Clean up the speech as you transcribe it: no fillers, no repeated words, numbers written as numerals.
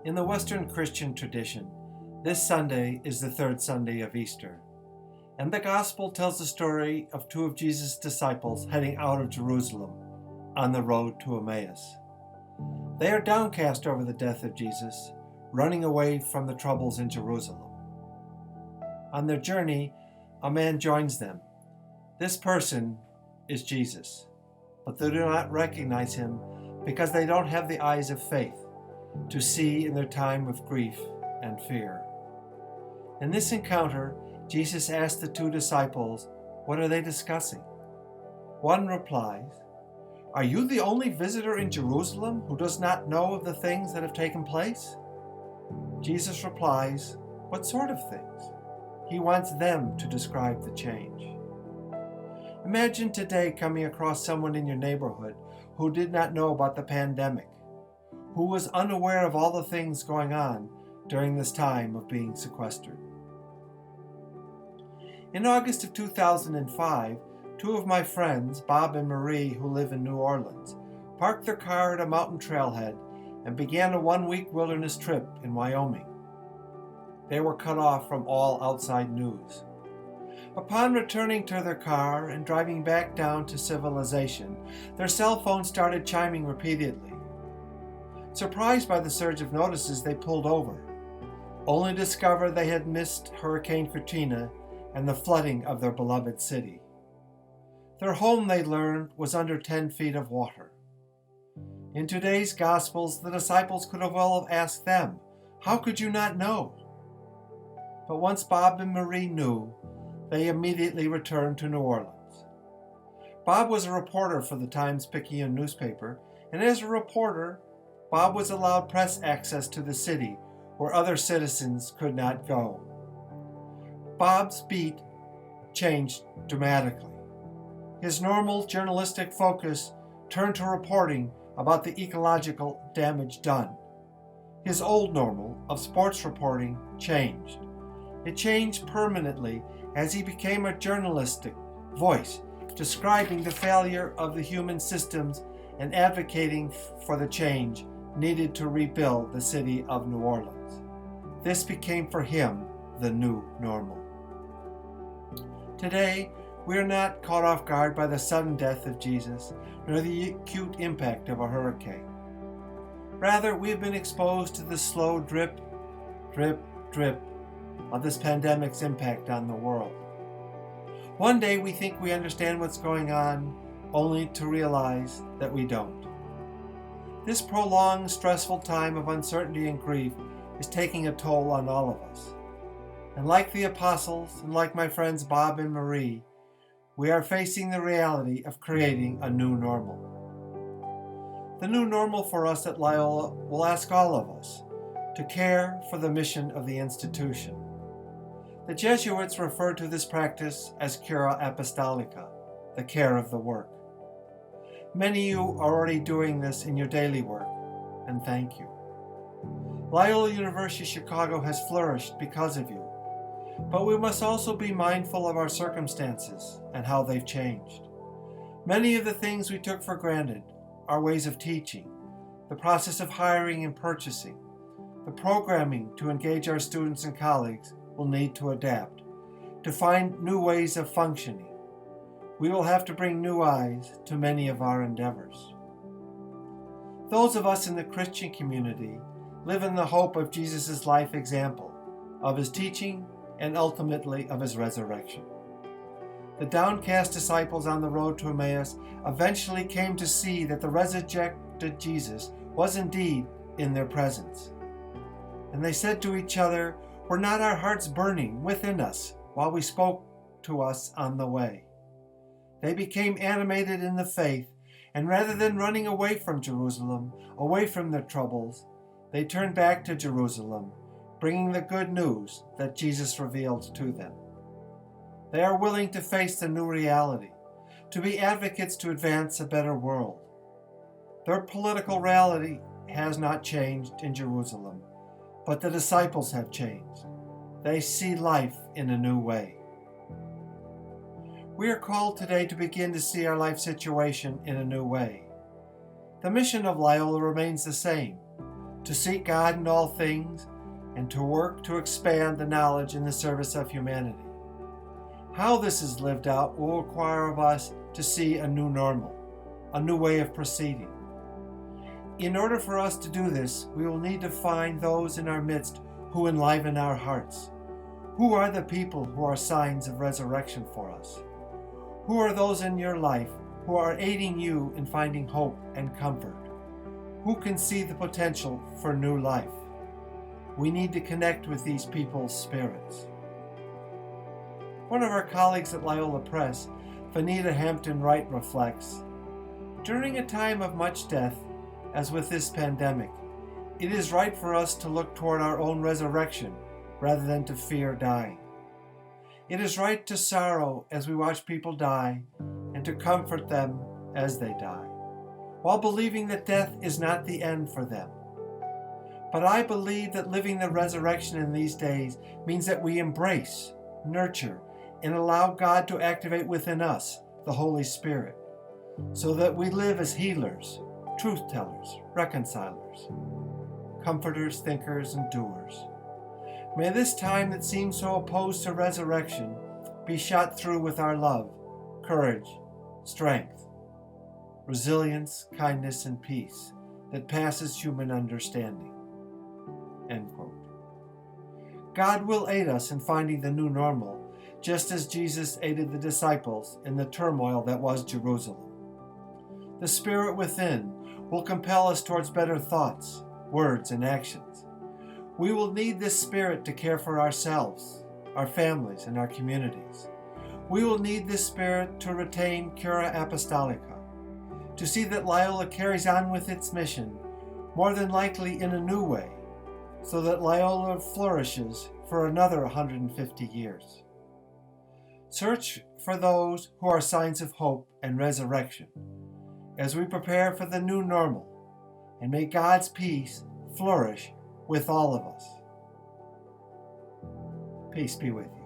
In the Western Christian tradition, this Sunday is the third Sunday of Easter, and the Gospel tells the story of two of Jesus' disciples heading out of Jerusalem on the road to Emmaus. They are downcast over the death of Jesus, running away from the troubles in Jerusalem. On their journey, a man joins them. This person is Jesus, but they do not recognize him because they don't have the eyes of faith to see in their time of grief and fear. In this encounter, Jesus asked the two disciples, "What are they discussing?" One replies, "Are you the only visitor in Jerusalem who does not know of the things that have taken place?" Jesus replies, "What sort of things?" He wants them to describe the change. Imagine today coming across someone in your neighborhood who did not know about the pandemic, who was unaware of all the things going on during this time of being sequestered. In August of 2005, two of my friends, Bob and Marie, who live in New Orleans, parked their car at a mountain trailhead and began a one-week wilderness trip in Wyoming. They were cut off from all outside news. Upon returning to their car and driving back down to civilization, their cell phones started chiming repeatedly. Surprised by the surge of notices, they pulled over, only to discover they had missed Hurricane Katrina and the flooding of their beloved city. Their home, they learned, was under 10 feet of water. In today's Gospels, the disciples could have well asked them, "How could you not know?" But once Bob and Marie knew, they immediately returned to New Orleans. Bob was a reporter for the Times-Picayune newspaper, and as a reporter, Bob was allowed press access to the city where other citizens could not go. Bob's beat changed dramatically. His normal journalistic focus turned to reporting about the ecological damage done. His old normal of sports reporting changed. It changed permanently as he became a journalistic voice, describing the failure of the human systems and advocating for the change needed to rebuild the city of New Orleans. This became for him the new normal. Today, we are not caught off guard by the sudden death of Jesus, nor the acute impact of a hurricane. Rather, we have been exposed to the slow drip, drip, drip of this pandemic's impact on the world. One day we think we understand what's going on, only to realize that we don't. This prolonged, stressful time of uncertainty and grief is taking a toll on all of us. And like the apostles, and like my friends Bob and Marie, we are facing the reality of creating a new normal. The new normal for us at Loyola will ask all of us to care for the mission of the institution. The Jesuits referred to this practice as cura apostolica, the care of the work. Many of you are already doing this in your daily work, and thank you. Loyola University Chicago has flourished because of you, but we must also be mindful of our circumstances and how they've changed. Many of the things we took for granted, our ways of teaching, the process of hiring and purchasing, the programming to engage our students and colleagues will need to adapt, to find new ways of functioning. We will have to bring new eyes to many of our endeavors. Those of us in the Christian community live in the hope of Jesus' life example, of his teaching, and ultimately of his resurrection. The downcast disciples on the road to Emmaus eventually came to see that the resurrected Jesus was indeed in their presence. And they said to each other, "Were not our hearts burning within us while we spoke to us on the way?" They became animated in the faith, and rather than running away from Jerusalem, away from their troubles, they turned back to Jerusalem, bringing the good news that Jesus revealed to them. They are willing to face the new reality, to be advocates to advance a better world. Their political reality has not changed in Jerusalem, but the disciples have changed. They see life in a new way. We are called today to begin to see our life situation in a new way. The mission of Loyola remains the same, to seek God in all things, and to work to expand the knowledge in the service of humanity. How this is lived out will require of us to see a new normal, a new way of proceeding. In order for us to do this, we will need to find those in our midst who enliven our hearts. Who are the people who are signs of resurrection for us? Who are those in your life who are aiding you in finding hope and comfort? Who can see the potential for new life? We need to connect with these people's spirits. One of our colleagues at Loyola Press, Vanita Hampton Wright, reflects, "During a time of much death, as with this pandemic, it is right for us to look toward our own resurrection rather than to fear dying. It is right to sorrow as we watch people die and to comfort them as they die, while believing that death is not the end for them. But I believe that living the resurrection in these days means that we embrace, nurture, and allow God to activate within us the Holy Spirit, so that we live as healers, truth-tellers, reconcilers, comforters, thinkers, and doers. May this time that seems so opposed to resurrection be shot through with our love, courage, strength, resilience, kindness, and peace that passes human understanding." End quote. God will aid us in finding the new normal, just as Jesus aided the disciples in the turmoil that was Jerusalem. The Spirit within will compel us towards better thoughts, words, and actions. We will need this Spirit to care for ourselves, our families, and our communities. We will need this Spirit to retain Cura Apostolica, to see that Loyola carries on with its mission, more than likely in a new way, so that Loyola flourishes for another 150 years. Search for those who are signs of hope and resurrection as we prepare for the new normal, and may God's peace flourish with all of us. Peace be with you.